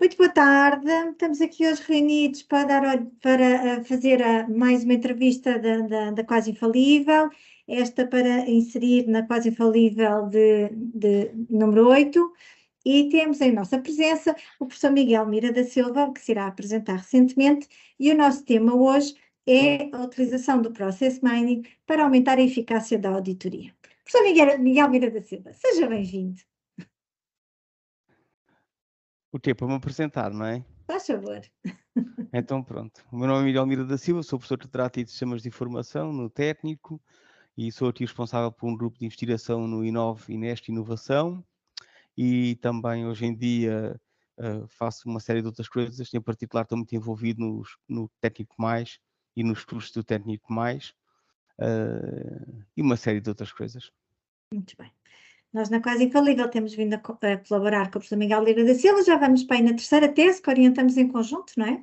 Muito boa tarde, estamos aqui hoje reunidos para fazer mais uma entrevista da Quase Infalível, esta para inserir na Quase Infalível de número 8, e temos em nossa presença o professor Miguel Mira da Silva, que se irá apresentar recentemente, e o nosso tema hoje é a utilização do Process Mining para aumentar a eficácia da auditoria. Professor Miguel Mira da Silva, seja bem-vindo. O que é para me apresentar, não é? Faz favor. Então pronto. O meu nome é Miguel Mira da Silva, sou professor de Catedrático de Sistemas de Informação no técnico e sou aqui responsável por um grupo de investigação no Inove e Neste Inovação e também hoje em dia faço uma série de outras coisas, em particular estou muito envolvido no Técnico Mais e nos cursos do Técnico Mais e uma série de outras coisas. Muito bem. Nós, na Quase Infalível, temos vindo a colaborar com o professor Miguel Lira da Silva, já vamos para aí na terceira tese, que orientamos em conjunto, não é?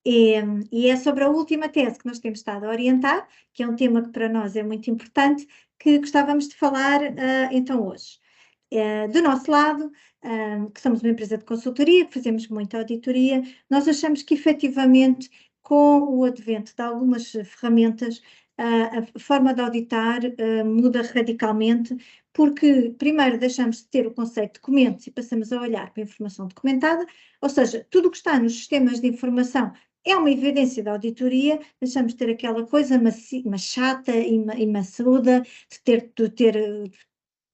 E é sobre a última tese que nós temos estado a orientar, que é um tema que para nós é muito importante, que gostávamos de falar então hoje. Do nosso lado, que somos uma empresa de consultoria, que fazemos muita auditoria, nós achamos que efetivamente, com o advento de algumas ferramentas, a forma de auditar muda radicalmente, porque primeiro deixamos de ter o conceito de documentos e passamos a olhar para a informação documentada, ou seja, tudo o que está nos sistemas de informação é uma evidência da auditoria, deixamos de ter aquela coisa chata e maçuda de ter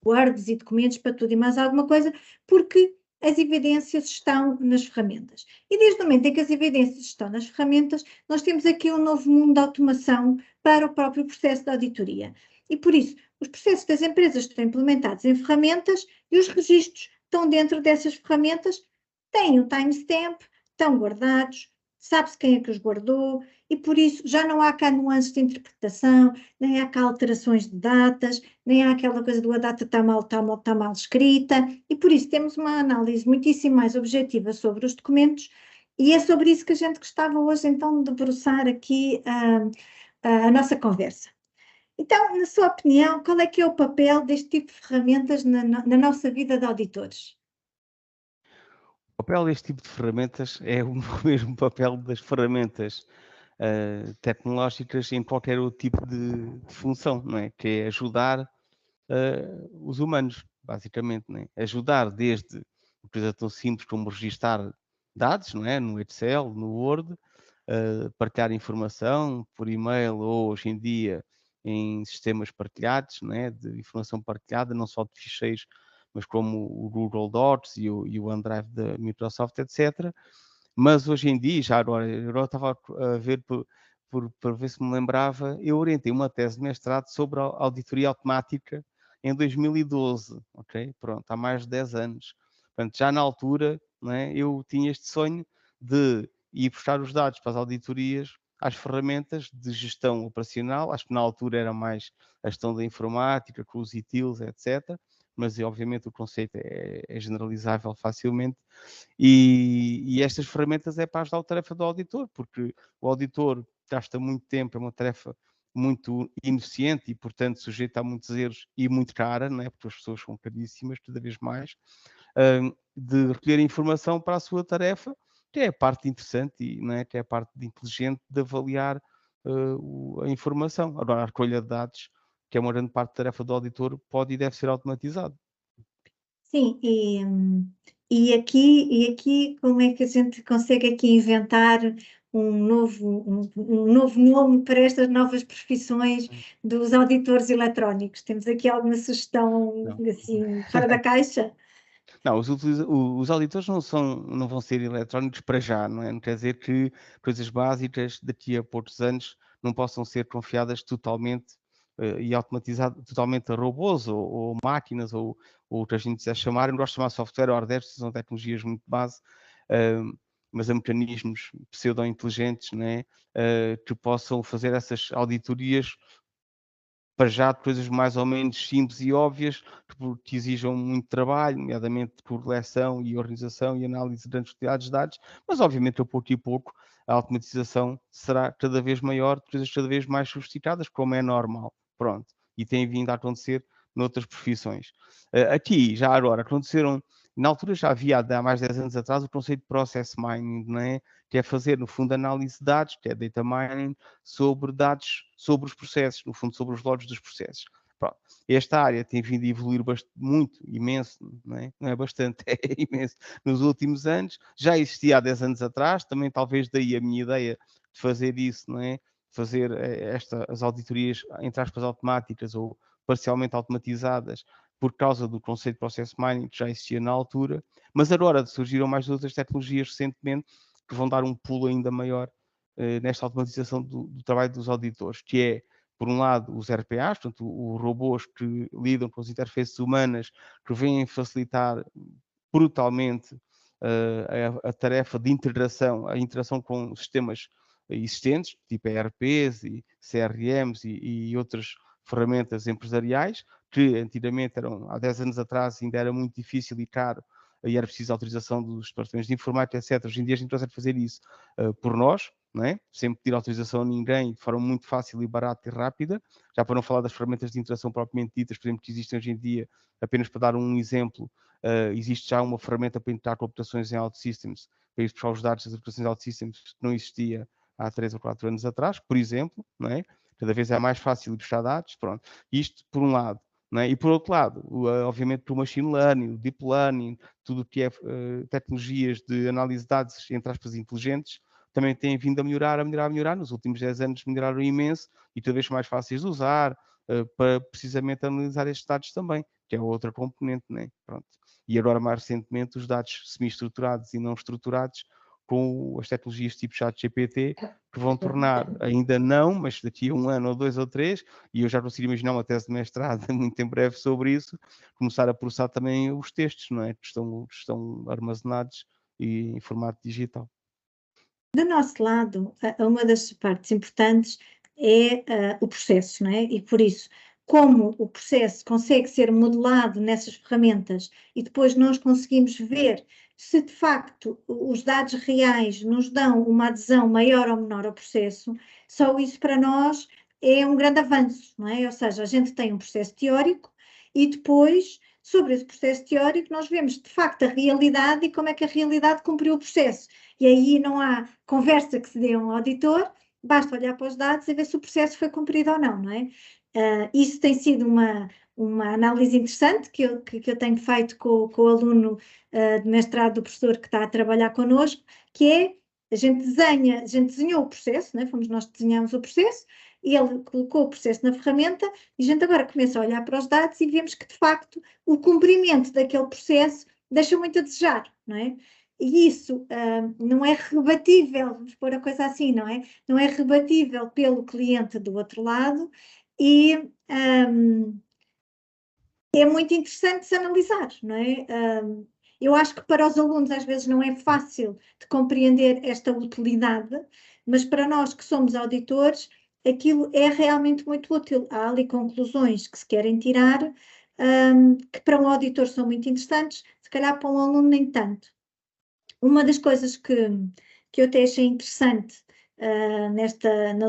Words e documentos para tudo e mais alguma coisa, porque as evidências estão nas ferramentas. E desde o momento em que as evidências estão nas ferramentas, nós temos aqui um novo mundo de automação para o próprio processo de auditoria. E por isso, os processos das empresas estão implementados em ferramentas e os registros estão dentro dessas ferramentas, têm o timestamp, estão guardados, sabe-se quem é que os guardou, e por isso já não há cá nuances de interpretação, nem há cá alterações de datas, nem há aquela coisa do a data está mal escrita, e por isso temos uma análise muitíssimo mais objetiva sobre os documentos, e é sobre isso que a gente gostava hoje então de debruçar aqui a nossa conversa. Então, na sua opinião, qual é que é o papel deste tipo de ferramentas na nossa vida de auditores? O papel deste tipo de ferramentas é o mesmo papel das ferramentas tecnológicas em qualquer outro tipo de função, não é? Que é ajudar os humanos, basicamente, não é? Ajudar desde uma coisa tão simples como registar dados, não é? No Excel, no Word, partilhar informação por e-mail ou hoje em dia em sistemas partilhados, não é? De informação partilhada, não só de ficheiros, mas como o Google Docs e o OneDrive da Microsoft, etc. Mas hoje em dia, já agora eu estava a ver para ver se me lembrava, eu orientei uma tese de mestrado sobre a auditoria automática em 2012, ok? Pronto, há mais de 10 anos. Portanto, já na altura, não é, eu tinha este sonho de ir buscar os dados para as auditorias às ferramentas de gestão operacional, acho que na altura era mais a gestão da informática, com os ITILs, etc. Mas, obviamente, o conceito é generalizável facilmente. E estas ferramentas é para ajudar a tarefa do auditor, porque o auditor gasta muito tempo, é uma tarefa muito ineficiente e, portanto, sujeita a muitos erros e muito cara, não é? Porque as pessoas são caríssimas cada vez mais, de recolher informação para a sua tarefa, que é a parte interessante e não é? Que é a parte inteligente de avaliar a informação. Agora, a recolha de dados, que é uma grande parte da tarefa do auditor, pode e deve ser automatizado. Sim, e aqui como é que a gente consegue aqui inventar um novo nome para estas novas profissões dos auditores eletrónicos? Temos aqui alguma sugestão Não. assim fora da caixa? Não, os auditores não vão ser eletrónicos para já, não é? Não quer dizer que coisas básicas daqui a poucos anos não possam ser confiadas totalmente e automatizadas, totalmente a robôs ou máquinas ou o que a gente quiser chamar. Eu não gosto de chamar software ou hardware, são tecnologias muito base, mas a mecanismos pseudo-inteligentes, não é? Que possam fazer essas auditorias para já de coisas mais ou menos simples e óbvias, que exijam muito trabalho, nomeadamente por coleção e organização e análise de grandes quantidades de dados, mas obviamente a pouco e pouco a automatização será cada vez maior, coisas cada vez mais sofisticadas, como é normal. Pronto. E tem vindo a acontecer noutras profissões. Aqui, já agora, aconteceram Na altura já havia, há mais de 10 anos atrás, o conceito de process mining, não é? Que é fazer, no fundo, análise de dados, que é data mining, sobre dados, sobre os processos, no fundo, sobre os logs dos processos. Pronto. Esta área tem vindo a evoluir muito, imenso, não é? Não é bastante, é imenso. Nos últimos anos, já existia há 10 anos atrás, também talvez daí a minha ideia de fazer isso, não é? Fazer as auditorias, entre aspas, automáticas ou parcialmente automatizadas, por causa do conceito de process mining que já existia na altura, mas agora surgiram mais outras tecnologias recentemente que vão dar um pulo ainda maior nesta automatização do trabalho dos auditores, que é, por um lado, os RPAs, portanto, os robôs que lidam com as interfaces humanas, que vêm facilitar brutalmente a tarefa de integração, a interação com sistemas existentes, tipo ERPs e CRMs e outras ferramentas empresariais, que antigamente eram, há 10 anos atrás, ainda era muito difícil e caro, e era preciso autorização dos departamentos de informática, etc. Hoje em dia a gente consegue fazer isso por nós, não é? Sem pedir autorização a ninguém, de forma muito fácil e barata e rápida, já para não falar das ferramentas de interação propriamente ditas, por exemplo, que existem hoje em dia, apenas para dar um exemplo, existe já uma ferramenta para integrar computações em OutSystems, para ir buscar os dados das aplicações de OutSystems que não existia há 3 ou 4 anos atrás, por exemplo, não é? Cada vez é mais fácil ir buscar dados, pronto. Isto por um lado. Não é? E por outro lado, obviamente, para o machine learning, o deep learning, tudo o que é tecnologias de análise de dados, entre aspas, inteligentes, também têm vindo a melhorar, a melhorar, a melhorar. Nos últimos 10 anos melhoraram imenso e cada vez mais fáceis de usar para precisamente analisar estes dados também, que é outra componente, né? Pronto. E agora, mais recentemente, os dados semi-estruturados e não estruturados com as tecnologias tipo ChatGPT, que vão tornar, ainda não, mas daqui a 1 ano ou 2 ou 3, e eu já consigo imaginar uma tese de mestrado muito em breve sobre isso, começar a processar também os textos, não é? Que estão armazenados e em formato digital. Do nosso lado, uma das partes importantes é o processo, não é? E por isso, como o processo consegue ser modelado nessas ferramentas e depois nós conseguimos ver se de facto os dados reais nos dão uma adesão maior ou menor ao processo, só isso para nós é um grande avanço, não é? Ou seja, a gente tem um processo teórico e depois, sobre esse processo teórico, nós vemos de facto a realidade e como é que a realidade cumpriu o processo. E aí não há conversa que se dê a um auditor, basta olhar para os dados e ver se o processo foi cumprido ou não, não é? Isso tem sido uma análise interessante que eu tenho feito com o aluno de mestrado do professor que está a trabalhar connosco, que é, a gente desenhou o processo, né? Fomos nós que desenhamos o processo, e ele colocou o processo na ferramenta, e a gente agora começa a olhar para os dados e vemos que, de facto, o cumprimento daquele processo deixa muito a desejar, não é? E isso não é rebatível, vamos pôr a coisa assim, não é? Não é rebatível pelo cliente do outro lado e é muito interessante se analisar, não é? Eu acho que para os alunos às vezes não é fácil de compreender esta utilidade, mas para nós que somos auditores, aquilo é realmente muito útil. Há ali conclusões que se querem tirar, que para um auditor são muito interessantes, se calhar para um aluno nem tanto. Uma das coisas que eu até achei interessante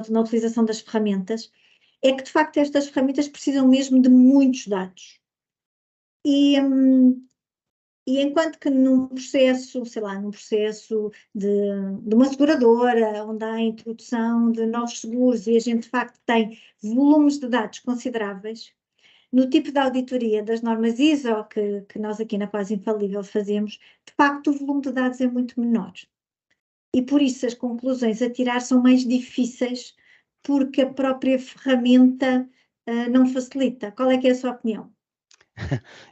na utilização das ferramentas é que, de facto, estas ferramentas precisam mesmo de muitos dados. E enquanto que num processo, sei lá, num processo de uma seguradora, onde há a introdução de novos seguros e a gente, de facto, tem volumes de dados consideráveis, no tipo de auditoria das normas ISO, que nós aqui na Quase Infalível fazemos, de facto o volume de dados é muito menor. E por isso as conclusões a tirar são mais difíceis, porque a própria ferramenta não facilita. Qual é que é a sua opinião?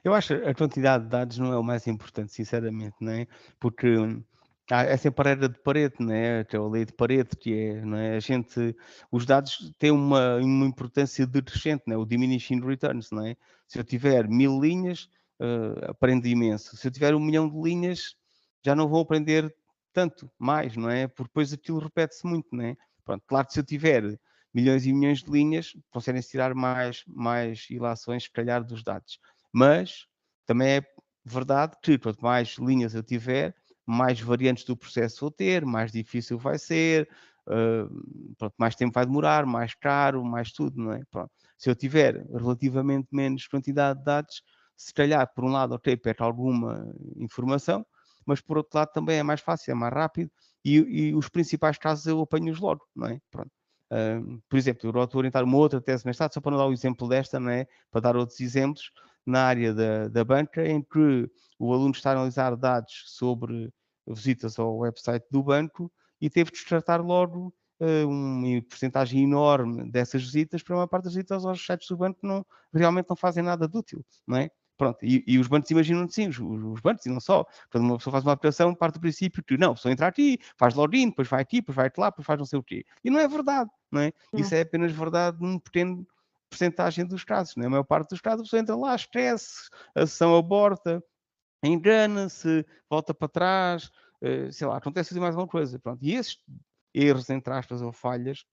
Eu acho que a quantidade de dados não é o mais importante, sinceramente, não é? Porque há sempre a regra de Pareto, não é? Que é a lei de Pareto, que é, não é? Os dados têm uma importância decrescente, não é? O diminishing returns, não é? Se eu tiver 1000 linhas, aprendo imenso. Se eu tiver 1 milhão de linhas, já não vou aprender tanto mais, não é? Porque depois aquilo repete-se muito, não é? Pronto, claro que se eu tiver milhões e milhões de linhas, conseguem-se tirar mais ilações, se calhar, dos dados. Mas também é verdade que quanto mais linhas eu tiver, mais variantes do processo vou ter, mais difícil vai ser, pronto, mais tempo vai demorar, mais caro, mais tudo, não é? Pronto. Se eu tiver relativamente menos quantidade de dados, se calhar, por um lado, ok, perde alguma informação, mas por outro lado também é mais fácil, é mais rápido, e os principais casos eu apanho-os logo, não é? Pronto. Por exemplo, eu estou a orientar uma outra tese de mestrado, só para não dar o exemplo desta, não é? Para dar outros exemplos, na área da banca, em que o aluno está a analisar dados sobre visitas ao website do banco e teve de descartar logo uma porcentagem enorme dessas visitas, para uma parte das visitas aos sites do banco realmente não fazem nada de útil, não é? Pronto, e os bancos imaginam sim, os bancos e não só. Quando uma pessoa faz uma aplicação, parte do princípio que não, a pessoa entra aqui, faz login, depois vai aqui, depois vai lá, depois faz não sei o quê. E não é verdade, não é? Isso é apenas verdade num pequeno porcentagem dos casos, não é? A maior parte dos casos a pessoa entra lá, esquece, a sessão aborta, engana-se, volta para trás, sei lá, acontece mais alguma coisa. Pronto. E esses erros, entre aspas, ou falhas,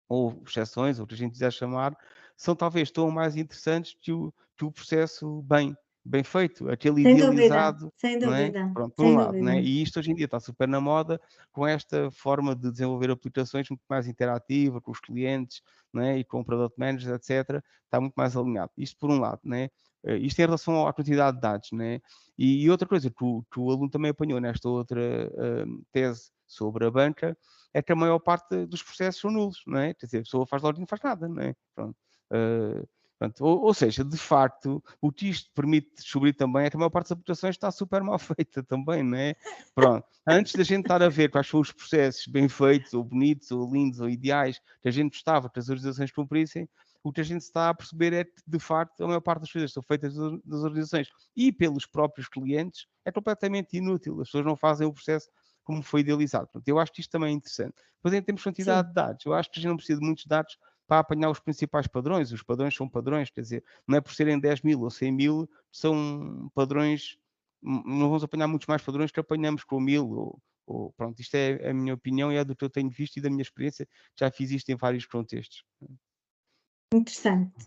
ou exceções, ou o que a gente quiser chamar, são talvez tão mais interessantes que o processo bem feito, aquele Sem dúvida, idealizado, sem não é? dúvida, Pronto, por um sem lado, não é? dúvida. E isto hoje em dia está super na moda com esta forma de desenvolver aplicações muito mais interativa com os clientes, não é? E com o product manager, etc. Está muito mais alinhado. Isto por um lado, não é? Isto em relação à quantidade de dados, não é? E outra coisa que o aluno também apanhou nesta outra tese sobre a banca é que a maior parte dos processos são nulos, não é? Quer dizer, a pessoa faz login e não faz nada, não é? Pronto. Pronto. Ou seja, de facto, o que isto permite descobrir também é que a maior parte das aplicações está super mal feita também, não é? Pronto. Antes da gente estar a ver quais são os processos bem feitos, ou bonitos, ou lindos, ou ideais, que a gente gostava que as organizações cumprissem, o que a gente está a perceber é que, de facto, a maior parte das coisas que são feitas das organizações e pelos próprios clientes é completamente inútil. As pessoas não fazem o processo como foi idealizado. Portanto, eu acho que isto também é interessante. Depois, em termos de quantidade Sim. de dados, eu acho que a gente não precisa de muitos dados para apanhar os principais padrões. Os padrões são padrões, quer dizer, não é por serem 10.000 ou 100.000, são padrões, não vamos apanhar muitos mais padrões que apanhamos com 1.000 pronto, isto é a minha opinião e é do que eu tenho visto e da minha experiência, já fiz isto em vários contextos. Interessante.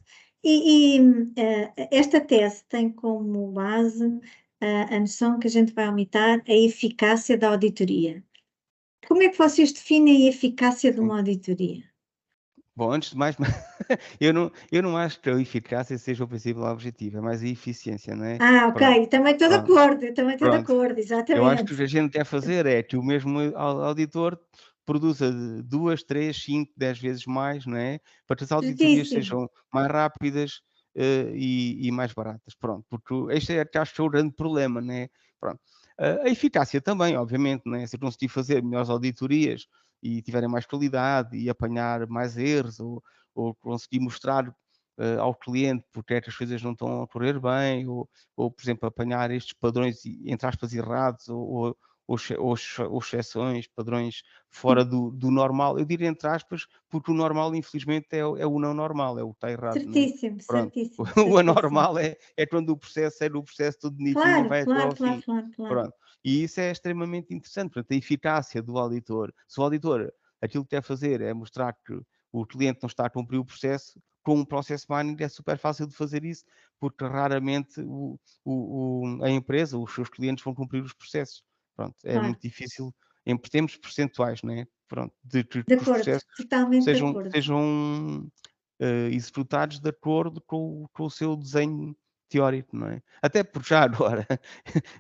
Esta tese tem como base a noção que a gente vai aumentar a eficácia da auditoria. Como é que vocês definem a eficácia de Sim. uma auditoria? Bom, antes de mais, eu não acho que a eficácia seja o princípio objetivo, é mais a eficiência, não é? Ah, Pronto, ok, também estou de pronto, acordo, eu também estou de pronto. acordo, Eu acho que o exatamente. que a gente quer fazer é que o mesmo auditor produza 2, 3, 5, 10 vezes mais, não é? Para que as auditorias Justíssimo. sejam mais rápidas e mais baratas. Pronto, porque este é que acho que é o grande problema, não é? Pronto. A eficácia também, obviamente, não é? Se eu conseguir fazer melhores auditorias e tiverem mais qualidade e apanhar mais erros ou conseguir mostrar ao cliente porque é que as coisas não estão a correr bem, ou por exemplo, apanhar estes padrões, entre aspas, errados, ou exceções, padrões fora do normal. Eu diria entre aspas, porque o normal, infelizmente, é o não normal, é o que está errado, não é? Certíssimo, Pronto. certíssimo, O certíssimo. anormal é quando o processo é o processo todo bonitinho e Claro, vai até claro, ao claro, fim. claro, claro. Pronto. E isso é extremamente interessante. Portanto, a eficácia do auditor. Se o auditor aquilo que quer fazer é mostrar que o cliente não está a cumprir o processo, com um process mining é super fácil de fazer isso, porque raramente a empresa, os seus clientes vão cumprir os processos. Pronto, é Claro. muito difícil em termos percentuais, não é? Pronto, de que De os acordo, processos totalmente de sejam, acordo. sejam executados de acordo com o seu desenho teórico, não é? Até porque já agora,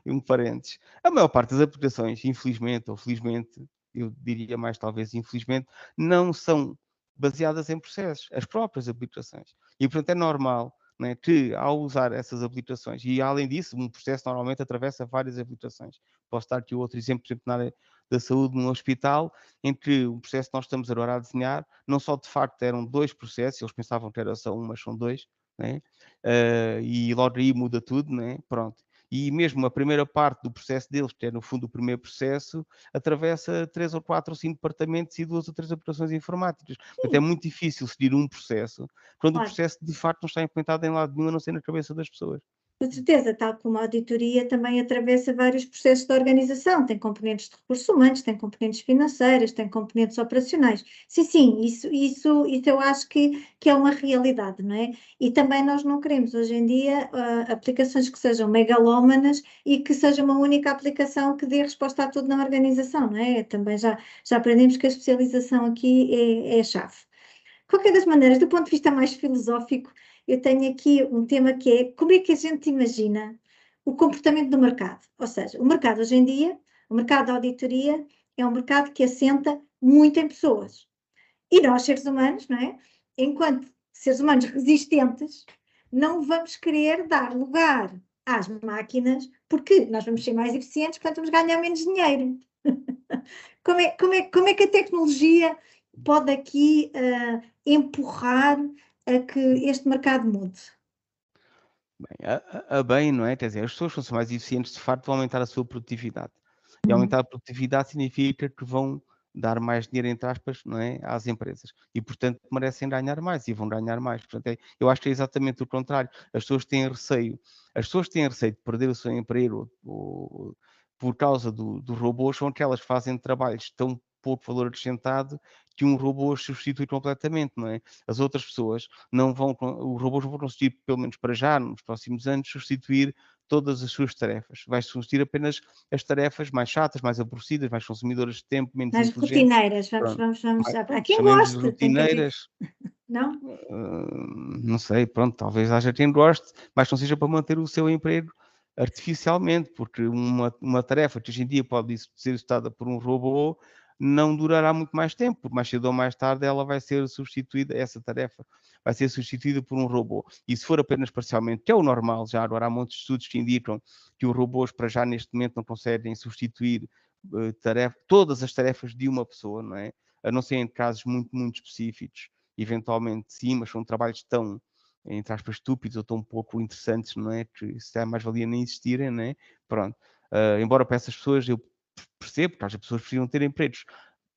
um parênteses, a maior parte das aplicações, infelizmente ou felizmente, eu diria mais talvez infelizmente, não são baseadas em processos, as próprias aplicações. E portanto é normal, né, que ao usar essas aplicações, e além disso, um processo normalmente atravessa várias aplicações. Posso dar aqui outro exemplo, por exemplo, na área da saúde, num hospital, em que o processo que nós estamos agora a desenhar, não só de facto eram 2 processos, eles pensavam que era só um, mas são 2, né? E logo aí muda tudo, né? Pronto. E mesmo a primeira parte do processo deles, que é no fundo o primeiro processo, atravessa 3 ou 4 ou 5 departamentos e 2 ou 3 aplicações informáticas. Portanto, é Sim, muito difícil seguir um processo quando o claro. processo de facto não está implementado em lado nenhum, a não ser na cabeça das pessoas. Com certeza, tal como a auditoria também atravessa vários processos de organização, tem componentes de recursos humanos, tem componentes financeiras, tem componentes operacionais. Sim, sim, isso eu acho que é uma realidade, não é? E também nós não queremos hoje em dia aplicações que sejam megalómanas e que seja uma única aplicação que dê resposta a tudo na organização, não é? Também já aprendemos que a especialização aqui é a chave. Qualquer das maneiras, do ponto de vista mais filosófico, eu tenho aqui um tema que é como é que a gente imagina o comportamento do mercado. Ou seja, o mercado hoje em dia, o mercado da auditoria, é um mercado que assenta muito em pessoas. E nós, seres humanos, não é? Enquanto seres humanos resistentes, não vamos querer dar lugar às máquinas, porque nós vamos ser mais eficientes, portanto vamos ganhar menos dinheiro. Como é que a tecnologia pode aqui empurrar a que este mercado mude? Bem, a bem, não é? Quer dizer, as pessoas que são mais eficientes, de facto, vão aumentar a sua produtividade. E aumentar a produtividade significa que vão dar mais dinheiro, entre aspas, não é, às empresas. E, portanto, merecem ganhar mais e vão ganhar mais. Portanto, eu acho que é exatamente o contrário. As pessoas têm receio. As pessoas têm receio de perder o seu emprego por causa dos robôs, são aquelas que fazem trabalhos tão pouco valor acrescentado que um robô os substitui completamente, não é? As outras pessoas não vão, os robôs não vão conseguir, pelo menos para já, nos próximos anos, substituir todas as suas tarefas. Vai substituir apenas as tarefas mais chatas, mais aborrecidas, mais consumidoras de tempo, menos Mais inteligentes. rotineiras, Pronto. vamos. Há Pronto, quem chamemos de goste, tem que haver, rotineiras. não? Não sei, pronto, talvez haja quem goste, mas não seja para manter o seu emprego artificialmente, porque uma tarefa que hoje em dia pode ser executada por um robô não durará muito mais tempo, porque mais cedo ou mais tarde ela vai ser substituída, essa tarefa vai ser substituída por um robô. E se for apenas parcialmente, que é o normal já, agora há muitos estudos que indicam que os robôs para já neste momento não conseguem substituir todas as tarefas de uma pessoa, não é? A não ser em casos muito, muito específicos, eventualmente sim, mas são trabalhos tão, entre aspas, estúpidos ou tão pouco interessantes, não é? Que se é mais valia nem existirem, não é? Pronto. Embora para essas pessoas eu percebo que as pessoas precisam ter empregos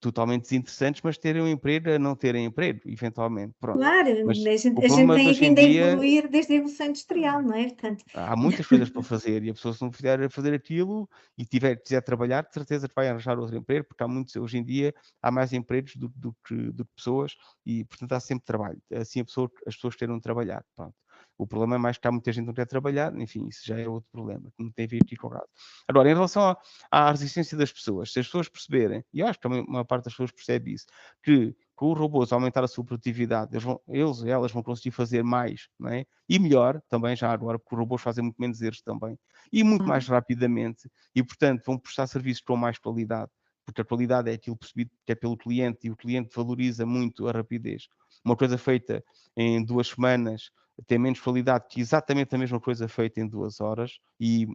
totalmente desinteressantes, mas terem um emprego a não terem emprego, eventualmente, pronto. Claro, Mas o a gente problema de tem hoje em vindo a dia, evoluir desde a Evolução Industrial, não é? Portanto, há muitas coisas para fazer e a pessoa se não puder fazer aquilo e quiser trabalhar, de certeza que vai arranjar outro emprego, porque há muitos, hoje em dia, há mais empregos do que pessoas e, portanto, há sempre trabalho. Assim as pessoas queiram trabalhar, pronto. O problema é mais que há muita gente que não quer trabalhar, enfim, isso já é outro problema, que não tem a ver aqui com o caso. Agora, em relação à resistência das pessoas, se as pessoas perceberem, e eu acho que também uma parte das pessoas percebe isso, que com os robôs aumentar a sua produtividade, elas vão conseguir fazer mais, não é? E melhor, também já agora, porque os robôs fazem muito menos erros também, e muito mais rapidamente, e portanto vão prestar serviços com mais qualidade, porque a qualidade é aquilo percebido que é pelo cliente, e o cliente valoriza muito a rapidez. Uma coisa feita em 2 semanas tem menos qualidade que exatamente a mesma coisa feita em 2 horas, e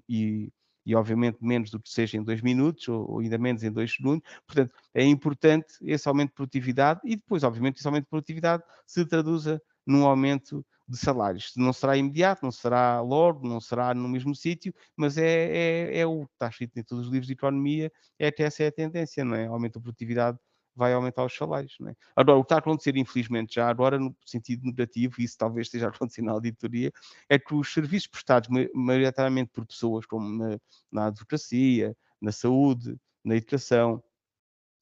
obviamente menos do que seja em 2 minutos, ou ainda menos em 2 segundos. Portanto, é importante esse aumento de produtividade e depois, obviamente, esse aumento de produtividade se traduza num aumento de salários. Não será imediato, não será logo, não será no mesmo sítio, mas é o que está escrito em todos os livros de economia, é que essa é a tendência, não é? Aumento da produtividade vai aumentar os salários, não é? Agora, o que está a acontecer, infelizmente, já agora, no sentido negativo, e isso talvez esteja acontecendo na auditoria, é que os serviços prestados maioritariamente por pessoas, como na advocacia, na saúde, na educação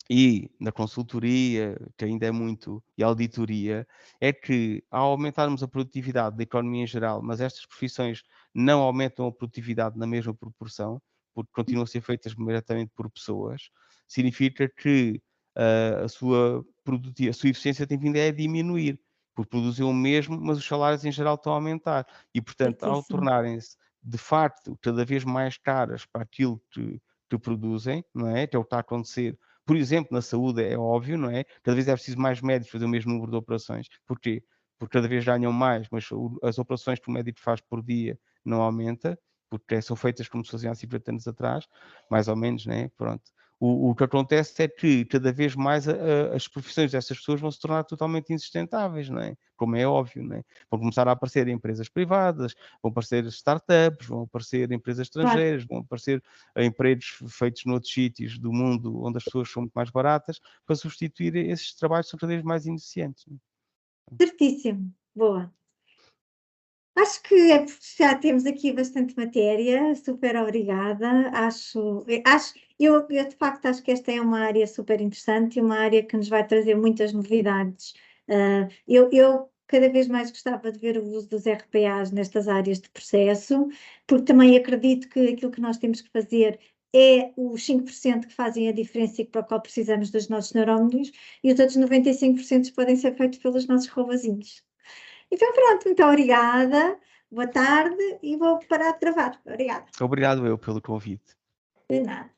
e na consultoria, que ainda é muito, e auditoria, é que ao aumentarmos a produtividade da economia em geral, mas estas profissões não aumentam a produtividade na mesma proporção, porque continuam a ser feitas maioritariamente por pessoas, significa que a sua eficiência tem vindo a diminuir, porque produzem o mesmo, mas os salários em geral estão a aumentar. E, portanto, ao certíssimo. tornarem-se, de facto, cada vez mais caras para aquilo que produzem, não é? Que é o que está a acontecer. Por exemplo, na saúde é óbvio, não é? Cada vez é preciso mais médicos fazer o mesmo número de operações. Porquê? Porque cada vez ganham mais, mas as operações que o médico faz por dia não aumenta, porque são feitas como se faziam há 50 anos atrás, mais ou menos, né? Pronto. O que acontece é que cada vez mais as profissões dessas pessoas vão se tornar totalmente insustentáveis, não é? Como é óbvio, não é? Vão começar a aparecer empresas privadas, vão aparecer startups, vão aparecer empresas Claro, estrangeiras, vão aparecer empregos feitos noutros sítios do mundo onde as pessoas são muito mais baratas para substituir esses trabalhos que são cada vez mais ineficientes. certíssimo. Boa. Acho que já temos aqui bastante matéria, super obrigada. Eu de facto acho que esta é uma área super interessante e uma área que nos vai trazer muitas novidades. Eu cada vez mais gostava de ver o uso dos RPAs nestas áreas de processo, porque também acredito que aquilo que nós temos que fazer é os 5% que fazem a diferença e para o qual precisamos dos nossos neurónios, e os outros 95% podem ser feitos pelos nossos robozinhos. Então pronto, muito obrigada, boa tarde e vou parar de gravar. Obrigada. Obrigado eu pelo convite. De nada.